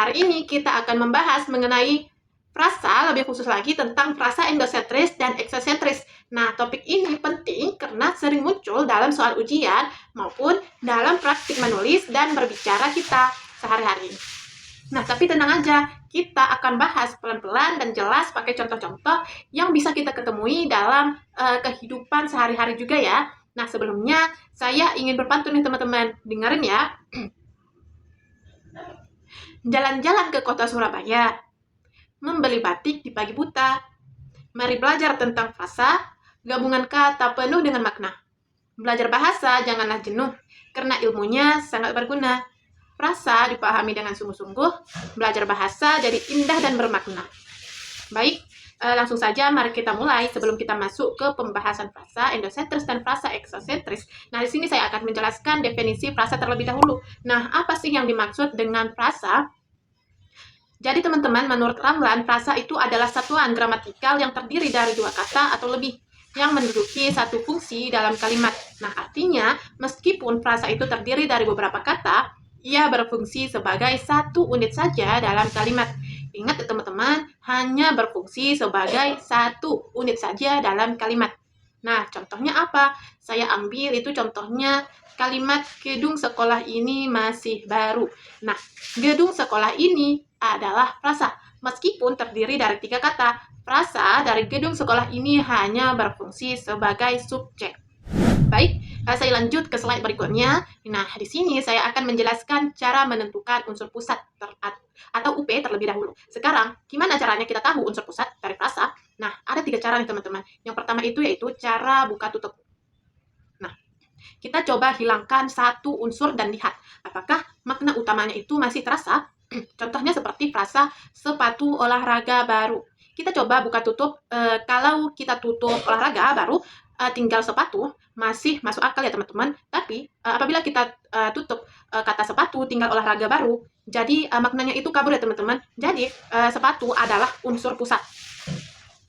hari ini kita akan membahas mengenai frasa, lebih khusus lagi tentang frasa endosentris dan eksosentris. Nah, topik ini penting karena sering muncul dalam soal ujian maupun dalam praktik menulis dan berbicara kita sehari-hari. Nah, tapi tenang aja, kita akan bahas pelan-pelan dan jelas pakai contoh-contoh yang bisa kita ketemui dalam kehidupan sehari-hari juga ya. Nah, sebelumnya saya ingin berpantun nih teman-teman, dengerin ya. Jalan-jalan ke kota Surabaya, membeli batik di pagi buta. Mari belajar tentang frasa, gabungan kata penuh dengan makna. Belajar bahasa janganlah jenuh, karena ilmunya sangat berguna. Frasa dipahami dengan sungguh-sungguh, belajar bahasa jadi indah dan bermakna. Baik, langsung saja mari kita mulai sebelum kita masuk ke pembahasan frasa endosentris dan frasa eksosentris. Nah, di sini saya akan menjelaskan definisi frasa terlebih dahulu. Nah, apa sih yang dimaksud dengan frasa? Jadi teman-teman, menurut Ramlan, frasa itu adalah satuan gramatikal yang terdiri dari dua kata atau lebih yang menduduki satu fungsi dalam kalimat. Nah, artinya meskipun frasa itu terdiri dari beberapa kata, ia berfungsi sebagai satu unit saja dalam kalimat. Ingat ya teman-teman, hanya berfungsi sebagai satu unit saja dalam kalimat. Nah, contohnya apa? Saya ambil itu contohnya kalimat gedung sekolah ini masih baru. Nah, gedung sekolah ini adalah frasa. Meskipun terdiri dari tiga kata, frasa dari gedung sekolah ini hanya berfungsi sebagai subjek. Baik, saya lanjut ke slide berikutnya. Nah, di sini saya akan menjelaskan cara menentukan unsur pusat atau UP terlebih dahulu. Sekarang, gimana caranya kita tahu unsur pusat dari frasa? Nah, ada tiga cara nih teman-teman. Yang pertama itu yaitu cara buka tutup. Nah, kita coba hilangkan satu unsur dan lihat apakah makna utamanya itu masih terasa. Contohnya seperti frasa sepatu olahraga baru. Kita coba buka tutup, kalau kita tutup olahraga baru, tinggal sepatu, masih masuk akal ya teman-teman. Tapi apabila kita tutup kata sepatu, tinggal olahraga baru, jadi maknanya itu kabur ya teman-teman. Jadi sepatu adalah unsur pusat.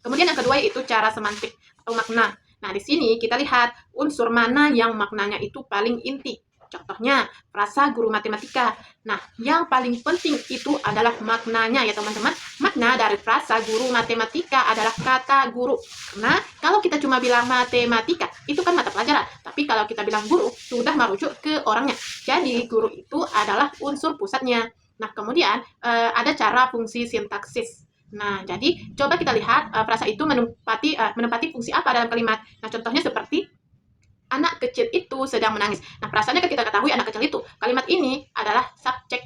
Kemudian yang kedua yaitu cara semantik atau makna. Nah, di sini kita lihat unsur mana yang maknanya itu paling inti. Contohnya, frasa guru matematika. Nah, yang paling penting itu adalah maknanya ya teman-teman. Makna dari frasa guru matematika adalah kata guru. Karena kalau kita cuma bilang matematika, itu kan mata pelajaran. Tapi kalau kita bilang guru, sudah merujuk ke orangnya. Jadi, guru itu adalah unsur pusatnya. Nah, kemudian ada cara fungsi sintaksis. Nah, jadi coba kita lihat frasa itu menempati fungsi apa dalam kalimat. Nah, contohnya seperti anak kecil itu sedang menangis. Nah, frasanya kita ketahui anak kecil itu. Kalimat ini adalah subjek,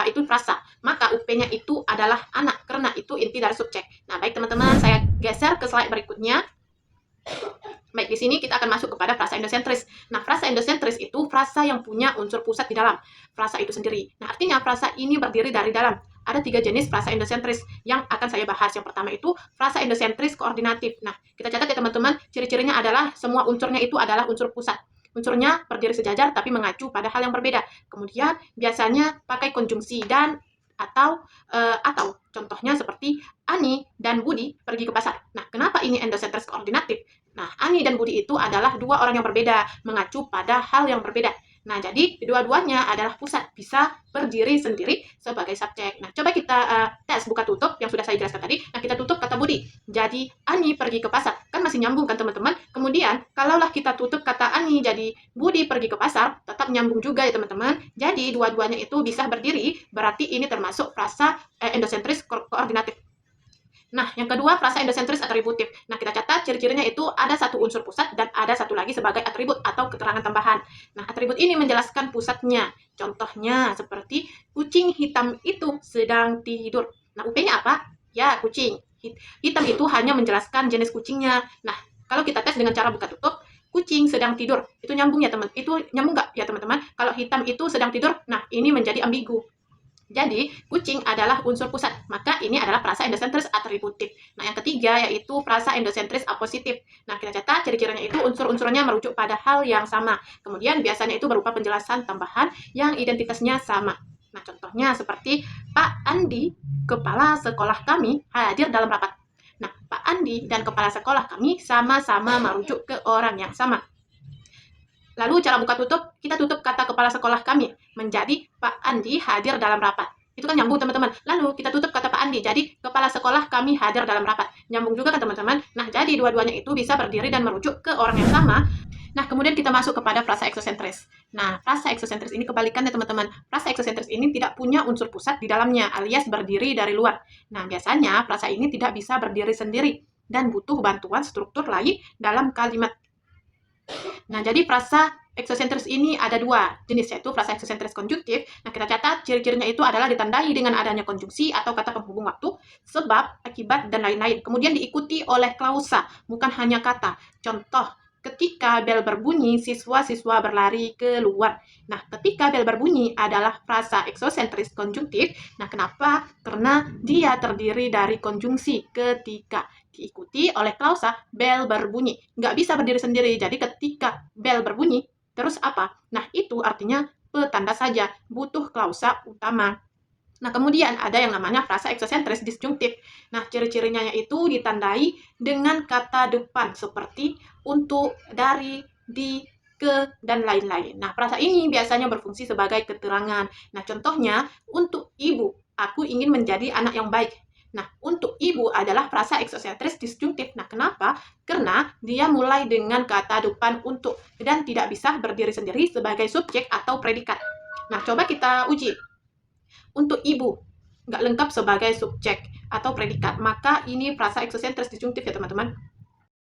itu frasa. Maka UP-nya itu adalah anak, karena itu inti dari subjek. Nah, baik teman-teman, saya geser ke slide berikutnya. Baik, di sini kita akan masuk kepada frasa endosentris. Nah, frasa endosentris itu frasa yang punya unsur pusat di dalam frasa itu sendiri. Nah, artinya frasa ini berdiri dari dalam. Ada tiga jenis frasa endosentris yang akan saya bahas. Yang pertama itu frasa endosentris koordinatif. Nah, kita catat ya teman-teman, ciri-cirinya adalah semua unsurnya itu adalah unsur pusat. Unsurnya berdiri sejajar tapi mengacu pada hal yang berbeda. Kemudian biasanya pakai konjungsi dan atau contohnya seperti Ani dan Budi pergi ke pasar. Nah, kenapa ini endosentris koordinatif? Nah, Ani dan Budi itu adalah dua orang yang berbeda, mengacu pada hal yang berbeda. Nah, jadi dua-duanya adalah pusat, bisa berdiri sendiri sebagai subjek. Nah, coba kita tes buka tutup yang sudah saya jelaskan tadi. Nah, kita tutup kata Budi. Jadi, Ani pergi ke pasar. Kan masih nyambung kan teman-teman? Kemudian, kalaulah kita tutup kata Ani jadi Budi pergi ke pasar, tetap nyambung juga ya teman-teman. Jadi, dua-duanya itu bisa berdiri, berarti ini termasuk frasa endosentris koordinatif. Nah, yang kedua frasa endosentris atributif. Nah, kita catat ciri-cirinya itu ada satu unsur pusat dan ada satu lagi sebagai atribut atau keterangan tambahan. Nah, atribut ini menjelaskan pusatnya. Contohnya seperti kucing hitam itu sedang tidur. Nah, UP-nya apa? Ya, kucing. Hitam itu hanya menjelaskan jenis kucingnya. Nah, kalau kita tes dengan cara buka tutup, kucing sedang tidur. Itu nyambung ya teman. Itu nyambung nggak ya teman-teman? Kalau hitam itu sedang tidur, nah ini menjadi ambigu. Jadi, kucing adalah unsur pusat, maka ini adalah frasa endosentris atributif. Nah, yang ketiga yaitu frasa endosentris apositif. Nah, kita catat ciri-cirinya itu unsur-unsurnya merujuk pada hal yang sama. Kemudian biasanya itu berupa penjelasan tambahan yang identitasnya sama. Nah, contohnya seperti Pak Andi, kepala sekolah kami, hadir dalam rapat. Nah, Pak Andi dan kepala sekolah kami sama-sama merujuk ke orang yang sama. Lalu cara buka tutup, kita tutup kata kepala sekolah kami menjadi Pak Andi hadir dalam rapat. Itu kan nyambung, teman-teman. Lalu kita tutup kata Pak Andi. Jadi, kepala sekolah kami hadir dalam rapat. Nyambung juga kan, teman-teman? Nah, jadi dua-duanya itu bisa berdiri dan merujuk ke orang yang sama. Nah, kemudian kita masuk kepada frasa eksosentris. Nah, frasa eksosentris ini kebalikannya, teman-teman. Frasa eksosentris ini tidak punya unsur pusat di dalamnya, alias berdiri dari luar. Nah, biasanya frasa ini tidak bisa berdiri sendiri dan butuh bantuan struktur lain dalam kalimat. Nah, jadi frasa eksosentris ini ada dua jenis, yaitu frasa eksosentris konjungtif. Nah, kita catat ciri-cirinya itu adalah ditandai dengan adanya konjungsi atau kata penghubung waktu, sebab, akibat, dan lain-lain. Kemudian diikuti oleh klausa, bukan hanya kata. Contoh, ketika bel berbunyi, siswa-siswa berlari keluar. Nah, ketika bel berbunyi adalah frasa eksosentris konjungtif. Nah, kenapa? Karena dia terdiri dari konjungsi ketika diikuti oleh klausa bel berbunyi. Nggak bisa berdiri sendiri. Jadi ketika bel berbunyi, terus apa? Nah, itu artinya petanda saja, butuh klausa utama. Nah, kemudian ada yang namanya frasa eksosentris disjungtif. Nah, ciri-cirinya itu ditandai dengan kata depan seperti untuk, dari, di, ke, dan lain-lain. Nah, frasa ini biasanya berfungsi sebagai keterangan. Nah, contohnya, untuk ibu, aku ingin menjadi anak yang baik. Nah, untuk ibu adalah frasa eksosentris disjungtif. Nah, kenapa? Karena dia mulai dengan kata depan untuk dan tidak bisa berdiri sendiri sebagai subjek atau predikat. Nah, coba kita uji. Untuk ibu, nggak lengkap sebagai subjek atau predikat, maka ini frasa eksosentris disjungtif ya, teman-teman.